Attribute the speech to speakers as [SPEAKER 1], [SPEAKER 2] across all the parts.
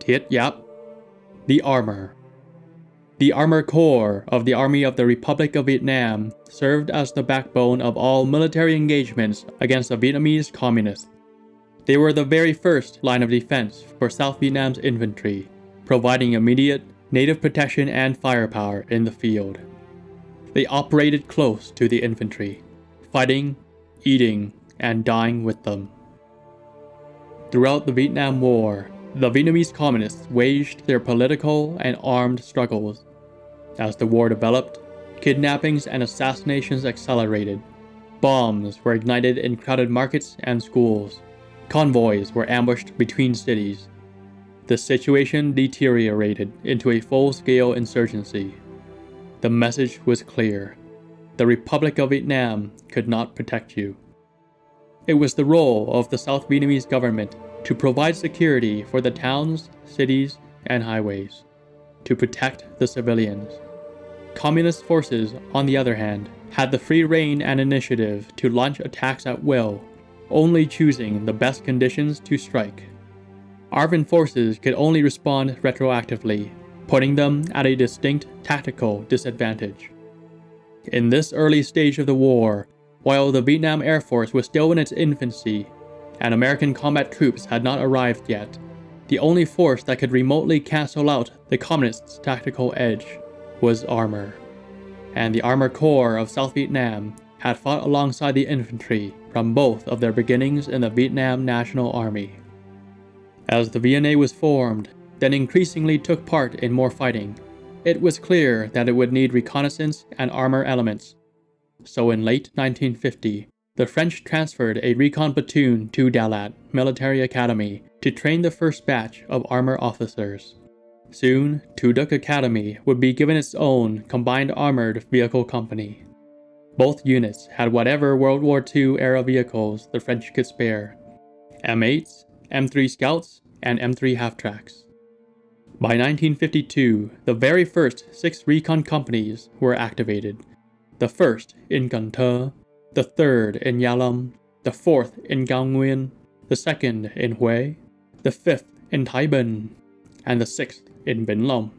[SPEAKER 1] Thiết Giáp. The Armour. The Armour Corps of the Army of the Republic of Vietnam served as the backbone of all military engagements against the Vietnamese Communists. They were the very first line of defense for South Vietnam's infantry, providing immediate native protection and firepower in the field. They operated close to the infantry, fighting, eating, and dying with them. Throughout the Vietnam War, the Vietnamese Communists waged their political and armed struggles. As the war developed, kidnappings and assassinations accelerated. Bombs were ignited in crowded markets and schools. Convoys were ambushed between cities. The situation deteriorated into a full-scale insurgency. The message was clear. The Republic of Vietnam could not protect you. It was the role of the South Vietnamese government to provide security for the towns, cities, and highways, to protect the civilians. Communist forces, on the other hand, had the free rein and initiative to launch attacks at will, only choosing the best conditions to strike. ARVN forces could only respond retroactively, putting them at a distinct tactical disadvantage. In this early stage of the war, while the Vietnam Air Force was still in its infancy, and American combat troops had not arrived yet, the only force that could remotely cancel out the Communists' tactical edge was Armour. And the Armour Corps of South Vietnam had fought alongside the infantry from both of their beginnings in the Vietnam National Army. As the VNA was formed, then increasingly took part in more fighting, it was clear that it would need reconnaissance and armor elements. So in late 1950, the French transferred a recon platoon to Dalat Military Academy to train the first batch of armor officers. Soon, Tu Duc Academy would be given its own combined armored vehicle company. Both units had whatever World War II-era vehicles the French could spare: M8s, M3 Scouts, and M3 half-tracks. By 1952, the very first 6 recon companies were activated. The first in Cần Thơ, the third in Gia Lâm, the fourth in Cao Nguyên, the second in Huế, the fifth in Thái Bình, and the sixth in Vĩnh Long.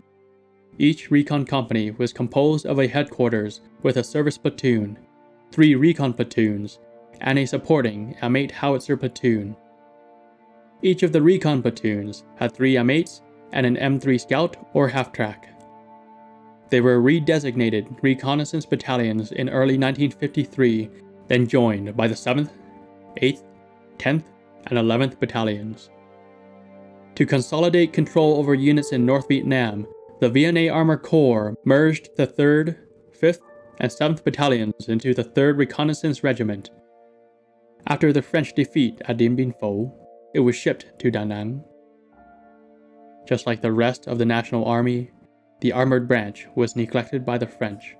[SPEAKER 1] Each recon company was composed of a headquarters with a service platoon, 3 recon platoons, and a supporting M8 howitzer platoon. Each of the recon platoons had 3 M8s and an M3 Scout or half-track. They were redesignated reconnaissance battalions in early 1953, then joined by the 7th, 8th, 10th, and 11th battalions. To consolidate control over units in North Vietnam, the VNA Armour Corps merged the 3rd, 5th, and 7th battalions into the 3rd Reconnaissance Regiment. After the French defeat at Dien Bien Phu, it was shipped to Da Nang. Just like the rest of the National Army, the armored branch was neglected by the French.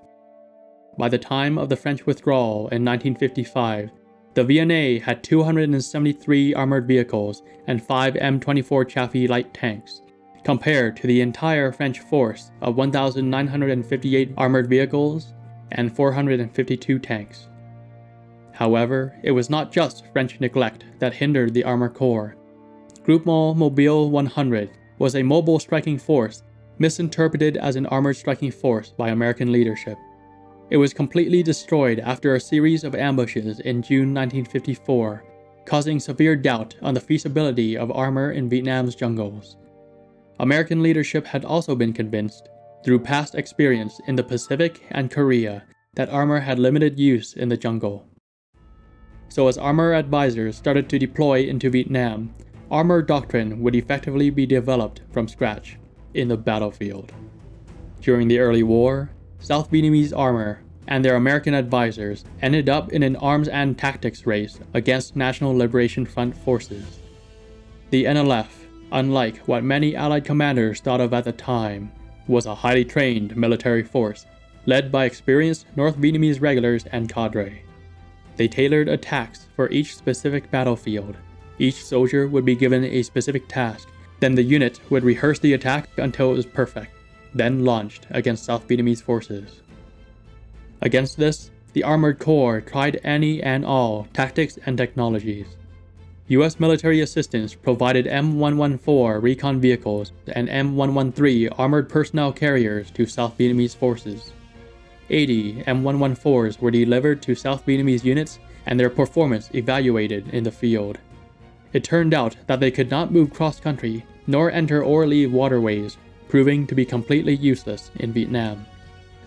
[SPEAKER 1] By the time of the French withdrawal in 1955, the VNA had 273 armored vehicles and 5 M24 Chaffee light tanks, compared to the entire French force of 1,958 armored vehicles and 452 tanks. However, it was not just French neglect that hindered the Armour Corps. Groupement Mobile 100 was a mobile striking force misinterpreted as an armored striking force by American leadership. It was completely destroyed after a series of ambushes in June 1954, causing severe doubt on the feasibility of armor in Vietnam's jungles. American leadership had also been convinced, through past experience in the Pacific and Korea, that armor had limited use in the jungle. So as armor advisors started to deploy into Vietnam, armor doctrine would effectively be developed from scratch in the battlefield. During the early war, South Vietnamese Armour and their American advisors ended up in an arms and tactics race against National Liberation Front forces. The NLF, unlike what many Allied commanders thought of at the time, was a highly trained military force, led by experienced North Vietnamese regulars and cadre. They tailored attacks for each specific battlefield. Each soldier would be given a specific task, then the unit would rehearse the attack until it was perfect, then launched against South Vietnamese forces. Against this, the Armored Corps tried any and all tactics and technologies. U.S. military assistance provided M114 recon vehicles and M113 armored personnel carriers to South Vietnamese forces. 80 M114s were delivered to South Vietnamese units and their performance evaluated in the field. It turned out that they could not move cross-country nor enter or leave waterways, proving to be completely useless in Vietnam.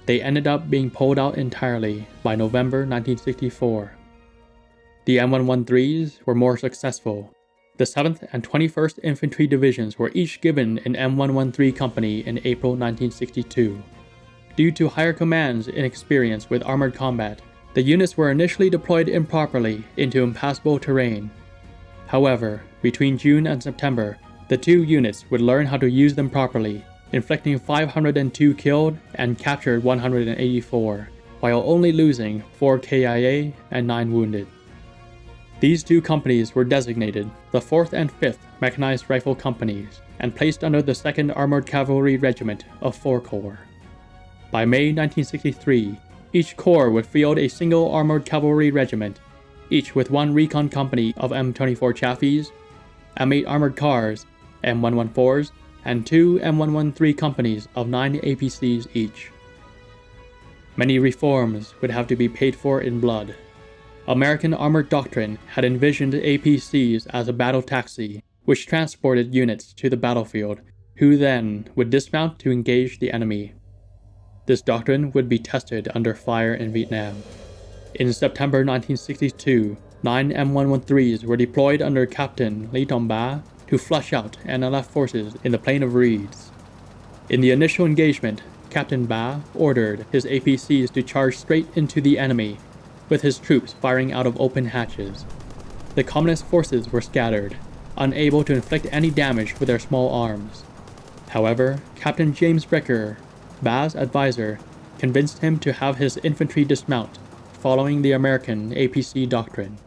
[SPEAKER 1] They ended up being pulled out entirely by November 1964. The M113s were more successful. The 7th and 21st Infantry Divisions were each given an M113 company in April 1962. Due to higher command's inexperience with armored combat, the units were initially deployed improperly into impassable terrain. However, between June and September, the two units would learn how to use them properly, inflicting 502 killed and captured 184, while only losing 4 KIA and 9 wounded. These two companies were designated the 4th and 5th Mechanized Rifle Companies and placed under the 2nd Armored Cavalry Regiment of 4 Corps. By May 1963, each corps would field a single armored cavalry regiment, each with one recon company of M24 Chaffees, M8 armored cars, M114s, and 2 M113 companies of 9 APCs each. Many reforms would have to be paid for in blood. American armored doctrine had envisioned APCs as a battle taxi, which transported units to the battlefield, who then would dismount to engage the enemy. This doctrine would be tested under fire in Vietnam. In September 1962, 9 M113s were deployed under Captain Lý Tòng Bá to flush out NLF forces in the Plain of Reeds. In the initial engagement, Captain Bá ordered his APCs to charge straight into the enemy, with his troops firing out of open hatches. The Communist forces were scattered, unable to inflict any damage with their small arms. However, Captain James Bricker, Bá's advisor, convinced him to have his infantry dismount, following the American APC doctrine.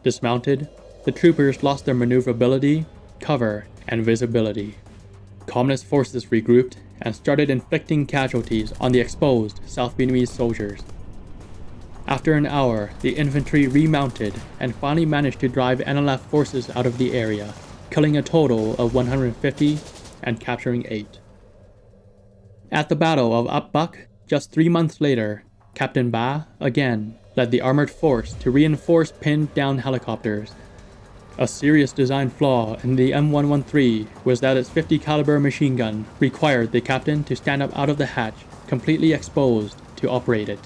[SPEAKER 1] Dismounted, the troopers lost their maneuverability, cover, and visibility. Communist forces regrouped and started inflicting casualties on the exposed South Vietnamese soldiers. After an hour, the infantry remounted and finally managed to drive NLF forces out of the area, killing a total of 150 and capturing 8. At the Battle of Ap Buc, just 3 months later, Captain Bá again led the armored force to reinforce pinned-down helicopters. A serious design flaw in the M113 was that its 50 caliber machine gun required the captain to stand up out of the hatch, completely exposed, to operate it.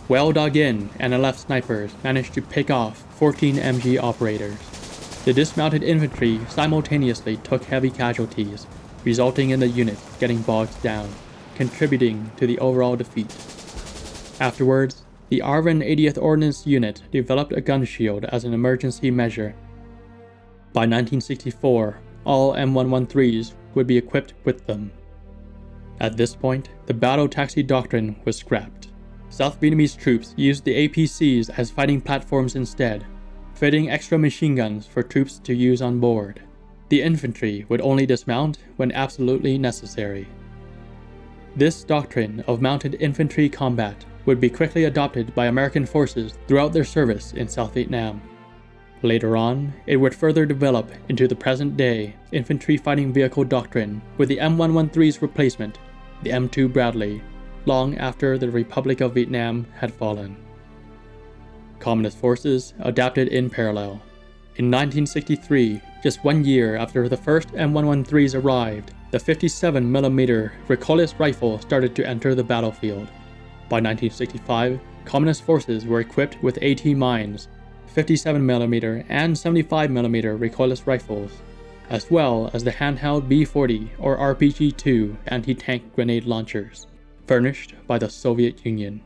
[SPEAKER 1] Well dug in, NLF snipers managed to pick off 14 MG operators. The dismounted infantry simultaneously took heavy casualties, resulting in the unit getting bogged down, contributing to the overall defeat. Afterwards, the ARVN 80th Ordnance Unit developed a gun shield as an emergency measure. By 1964, all M113s would be equipped with them. At this point, the battle taxi doctrine was scrapped. South Vietnamese troops used the APCs as fighting platforms instead, fitting extra machine guns for troops to use on board. The infantry would only dismount when absolutely necessary. This doctrine of mounted infantry combat would be quickly adopted by American forces throughout their service in South Vietnam. Later on, it would further develop into the present-day infantry fighting vehicle doctrine with the M113's replacement, the M2 Bradley, long after the Republic of Vietnam had fallen. Communist forces adapted in parallel. In 1963, just 1 year after the first M113s arrived, the 57mm recoilless rifle started to enter the battlefield. By 1965, Communist forces were equipped with AT mines, 57mm and 75mm recoilless rifles, as well as the handheld B-40 or RPG-2 anti-tank grenade launchers, furnished by the Soviet Union.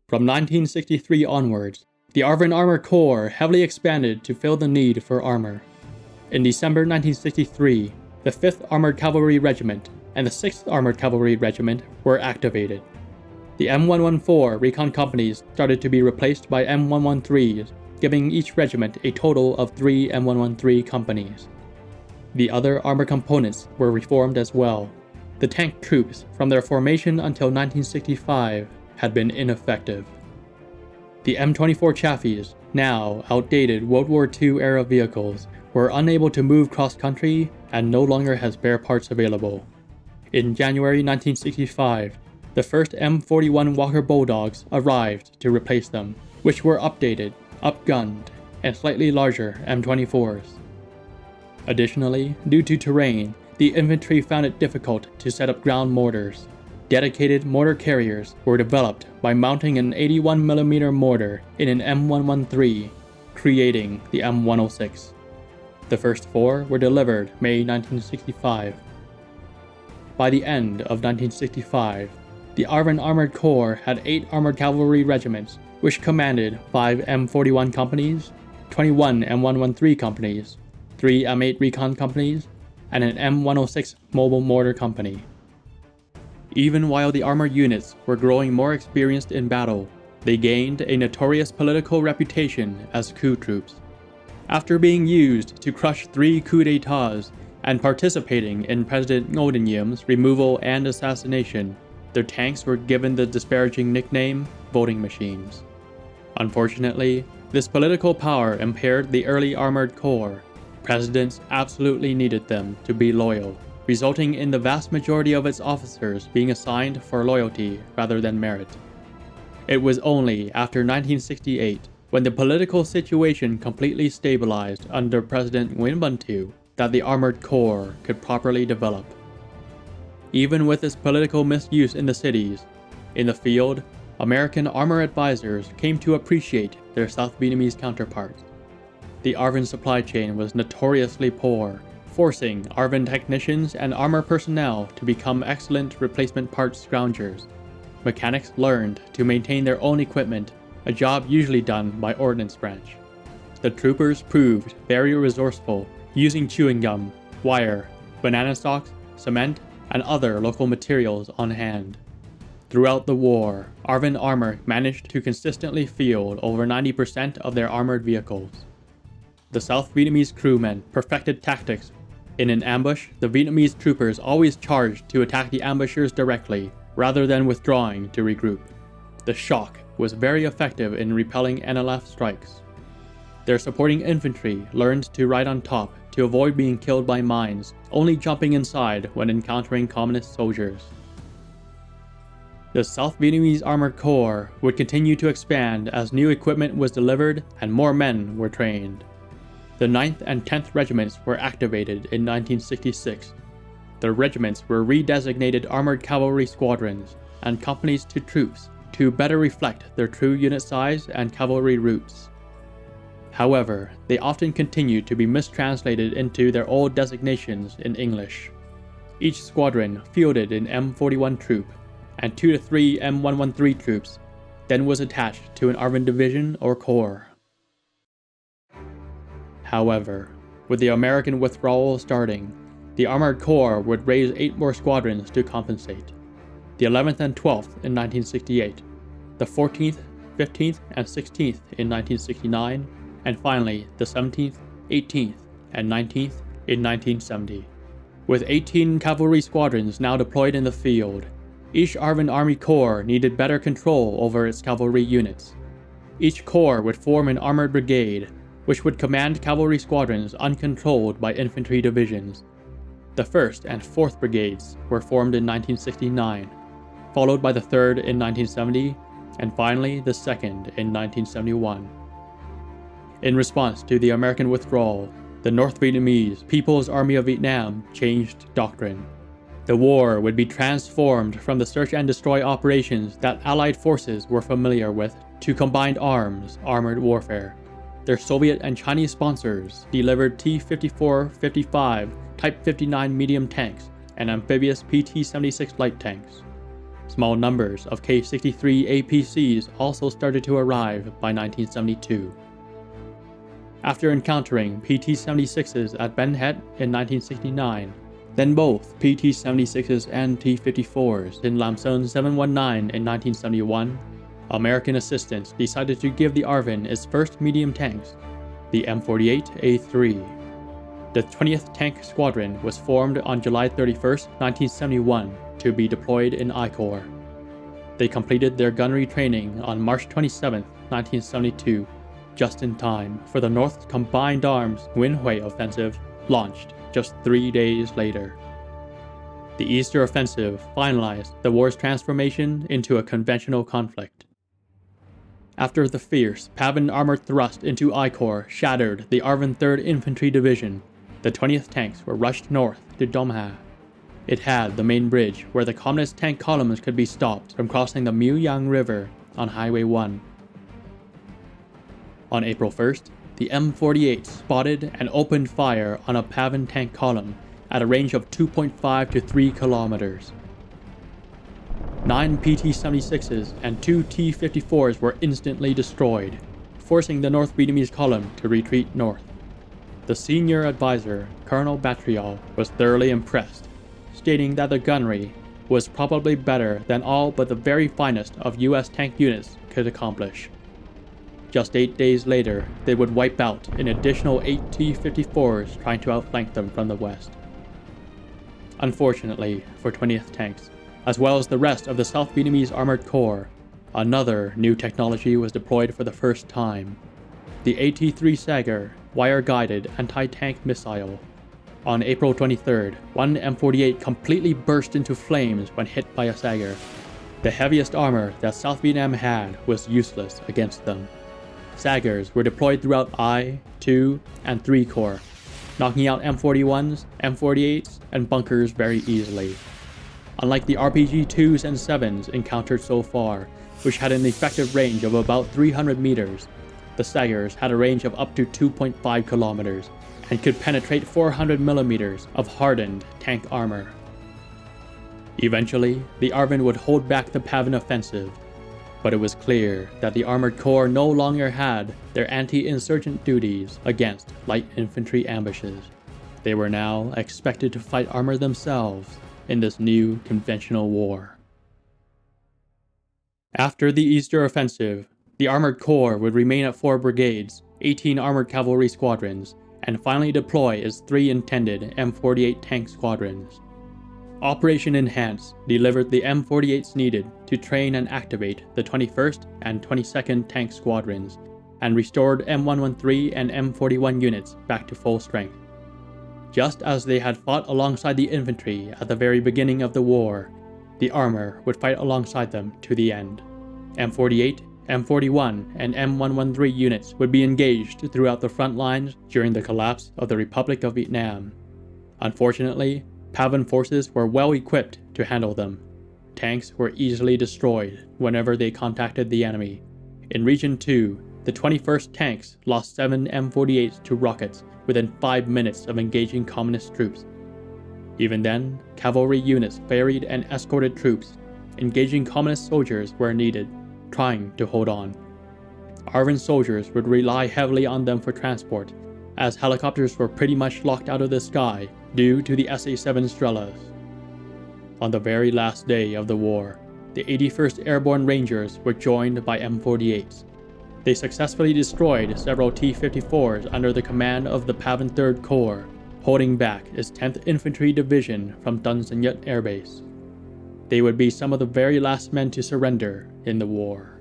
[SPEAKER 1] From 1963 onwards, the ARVN Armour Corps heavily expanded to fill the need for armor. In December 1963, the 5th Armored Cavalry Regiment and the 6th Armored Cavalry Regiment were activated. The M114 recon companies started to be replaced by M113s, giving each regiment a total of 3 M113 companies. The other armor components were reformed as well. The tank troops from their formation until 1965 had been ineffective. The M24 Chaffees Now outdated World War II-era vehicles were unable to move cross-country and no longer had spare parts available. In January 1965, the first M41 Walker Bulldogs arrived to replace them, which were updated, upgunned, and slightly larger M24s. Additionally, due to terrain, the infantry found it difficult to set up ground mortars. Dedicated mortar carriers were developed by mounting an 81mm mortar in an M113, creating the M106. The first 4 were delivered May 1965. By the end of 1965, the ARVN Armored Corps had 8 armored cavalry regiments, which commanded 5 M41 companies, 21 M113 companies, 3 M8 recon companies, and an M106 mobile mortar company. Even while the armored units were growing more experienced in battle, they gained a notorious political reputation as coup troops. After being used to crush 3 coups d'états and participating in President Ngo Dinh Diem's removal and assassination, their tanks were given the disparaging nickname voting machines. Unfortunately, this political power impaired the early armored corps. Presidents absolutely needed them to be loyal, resulting in the vast majority of its officers being assigned for loyalty rather than merit. It was only after 1968, when the political situation completely stabilized under President Nguyen Bun Thu, that the Armored Corps could properly develop. Even with its political misuse in the cities, in the field, American armor advisors came to appreciate their South Vietnamese counterparts. The ARVN supply chain was notoriously poor, forcing ARVN technicians and armor personnel to become excellent replacement parts scroungers. Mechanics learned to maintain their own equipment, a job usually done by Ordnance Branch. The troopers proved very resourceful, using chewing gum, wire, banana stalks, cement, and other local materials on hand. Throughout the war, ARVN Armour managed to consistently field over 90% of their armored vehicles. The South Vietnamese crewmen perfected tactics. In an ambush, the Vietnamese troopers always charged to attack the ambushers directly, rather than withdrawing to regroup. The shock was very effective in repelling NLF strikes. Their supporting infantry learned to ride on top to avoid being killed by mines, only jumping inside when encountering communist soldiers. The South Vietnamese Armored Corps would continue to expand as new equipment was delivered and more men were trained. The 9th and 10th regiments were activated in 1966. The regiments were redesignated armored cavalry squadrons and companies to troops to better reflect their true unit size and cavalry roots. However, they often continued to be mistranslated into their old designations in English. Each squadron fielded an M41 troop and 2 to 3 M113 troops, then was attached to an ARVN division or corps. However, with the American withdrawal starting, the Armored Corps would raise 8 more squadrons to compensate. The 11th and 12th in 1968, the 14th, 15th, and 16th in 1969, and finally the 17th, 18th, and 19th in 1970. With 18 cavalry squadrons now deployed in the field, each ARVN Army Corps needed better control over its cavalry units. Each corps would form an armored brigade, which would command cavalry squadrons uncontrolled by infantry divisions. The 1st and 4th Brigades were formed in 1969, followed by the 3rd in 1970, and finally the 2nd in 1971. In response to the American withdrawal, the North Vietnamese People's Army of Vietnam changed doctrine. The war would be transformed from the search and destroy operations that Allied forces were familiar with to combined arms armored warfare. Their Soviet and Chinese sponsors delivered T-54-55 Type 59 medium tanks and amphibious PT-76 light tanks. Small numbers of K-63 APCs also started to arrive by 1972. After encountering PT-76s at Ben Het in 1969, then both PT-76s and T-54s in Lam Son 719 in 1971, American assistance decided to give the ARVN its first medium tanks, the M48A3. The 20th Tank Squadron was formed on July 31, 1971, to be deployed in I Corps. They completed their gunnery training on March 27, 1972, just in time for the North's combined arms Winhui offensive launched just 3 days later. The Easter Offensive finalized the war's transformation into a conventional conflict. After the fierce Pavan armored thrust into I Corps shattered the ARVN 3rd Infantry Division, the 20th Tanks were rushed north to Dom Ha. It had the main bridge where the Communist tank columns could be stopped from crossing the Muyang River on Highway 1. On April 1st, the M48 spotted and opened fire on a Pavan tank column at a range of 2.5 to 3 kilometers. 9 PT-76s and 2 T-54s were instantly destroyed, forcing the North Vietnamese column to retreat north. The senior advisor, Colonel Batrial, was thoroughly impressed, stating that the gunnery was probably better than all but the very finest of US tank units could accomplish. Just 8 days later, they would wipe out an additional 8 T-54s trying to outflank them from the west. Unfortunately for 20th Tanks, as well as the rest of the South Vietnamese Armored Corps, another new technology was deployed for the first time: the AT-3 Sager wire-guided anti-tank missile. On April 23rd, one M48 completely burst into flames when hit by a Sager. The heaviest armor that South Vietnam had was useless against them. Sagers were deployed throughout I, II, and III Corps, knocking out M41s, M48s, and bunkers very easily. Unlike the RPG-2s and 7s encountered so far, which had an effective range of about 300 meters, the Sagers had a range of up to 2.5 kilometers and could penetrate 400 millimeters of hardened tank armor. Eventually, the ARVN would hold back the Pavan offensive, but it was clear that the Armored Corps no longer had their anti-insurgent duties against light infantry ambushes. They were now expected to fight armor themselves in this new conventional war. After the Easter Offensive, the Armored Corps would remain at 4 brigades, 18 armored cavalry squadrons, and finally deploy as 3 intended M48 tank squadrons. Operation Enhance delivered the M48s needed to train and activate the 21st and 22nd Tank Squadrons, and restored M113 and M41 units back to full strength. Just as they had fought alongside the infantry at the very beginning of the war, the Armour would fight alongside them to the end. M48, M41, and M113 units would be engaged throughout the front lines during the collapse of the Republic of Vietnam. Unfortunately, Pavan forces were well equipped to handle them. Tanks were easily destroyed whenever they contacted the enemy. In Region 2, the 21st Tanks lost 7 M48s to rockets within 5 minutes of engaging Communist troops. Even then, cavalry units ferried and escorted troops, engaging Communist soldiers where needed, trying to hold on. ARVN soldiers would rely heavily on them for transport, as helicopters were pretty much locked out of the sky due to the SA-7 Strelas. On the very last day of the war, the 81st Airborne Rangers were joined by M48s. They successfully destroyed several T-54s under the command of the Pavan 3rd Corps, holding back its 10th Infantry Division from Dun Son Nhat Air Base. They would be some of the very last men to surrender in the war.